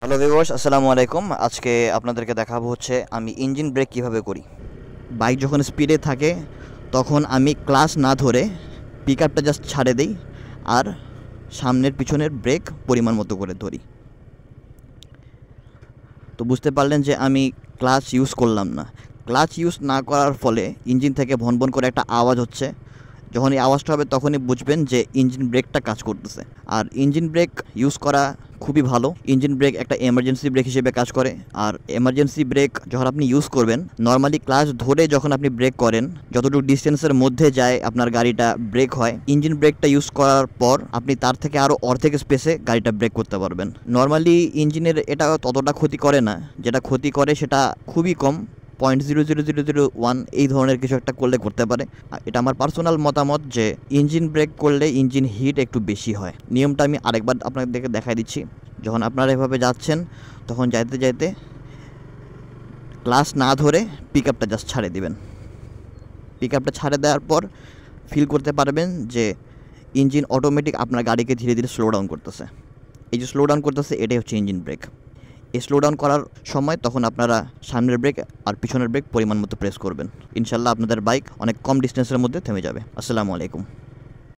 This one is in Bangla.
হ্যালো ভিউয়ার্স, আসসালামু আলাইকুম। আজকে আপনাদেরকে দেখাবো হচ্ছে আমি ইঞ্জিন ব্রেক কিভাবে করি। বাইক যখন স্পিডে থাকে তখন আমি ক্লাচ না ধরে পিকআপটা জাস্ট ছাড়ে দেই আর সামনের পিছনের ব্রেক পরিমাণ মতো করে ধরি। তো বুঝতে পারলেন যে আমি ক্লাচ ইউজ করলাম না। ক্লাচ ইউজ না করার ফলে ইঞ্জিন থেকে ভন ভন করে একটা আওয়াজ হচ্ছে। যখন এই আওয়াজটা হবে তখনই বুঝবেন যে ইঞ্জিন ব্রেকটা কাজ করতেছে। আর ইঞ্জিন ব্রেক ইউজ করা খুবই ভালো। ইঞ্জিন ব্রেক একটা এমার্জেন্সি ব্রেক হিসেবে কাজ করে। আর এমার্জেন্সি ব্রেক যখন আপনি ইউজ করবেন, নর্মালি ক্লাচ ধরে যখন আপনি ব্রেক করেন, যতটুকু ডিস্টেন্সের মধ্যে যায় আপনার গাড়িটা ব্রেক হয়, ইঞ্জিন ব্রেকটা ইউজ করার পর আপনি তার থেকে আরও অর্ধেক স্পেসে গাড়িটা ব্রেক করতে পারবেন। নর্মালি ইঞ্জিনের এটা ততটা ক্ষতি করে না, যেটা ক্ষতি করে সেটা খুবই কম, 0.00001 এই ধরনের কিছু একটা করলে করতে পারে। এটা আমার পার্সোনাল মতামত যে ইঞ্জিন ব্রেক করলে ইঞ্জিন হিট একটু বেশি হয়। নিয়মটা আমি আরেকবার আপনাদেরকে দেখাই দিচ্ছি। যখন আপনারা এভাবে যাচ্ছেন তখন যাইতে যাইতে ক্লাচ না ধরে পিকআপটা জাস্ট ছাড়ে দিবেন। পিকআপটা ছাড়ে দেওয়ার পর ফিল করতে পারবেন যে ইঞ্জিন অটোমেটিক আপনার গাড়িকে ধীরে ধীরে স্লো ডাউন করতেছে। এই যে স্লো ডাউন করতেছে, এটাই হচ্ছে ইঞ্জিন ব্রেক। এই স্লো ডাউন করার সময় তখন আপনারা সামনের ব্রেক আর পিছনের ব্রেক পরিমাণ মতো প্রেস করবেন। ইনশাল্লাহ আপনাদের বাইক অনেক কম ডিস্টেন্সের মধ্যে থেমে যাবে। আসসালামু আলাইকুম।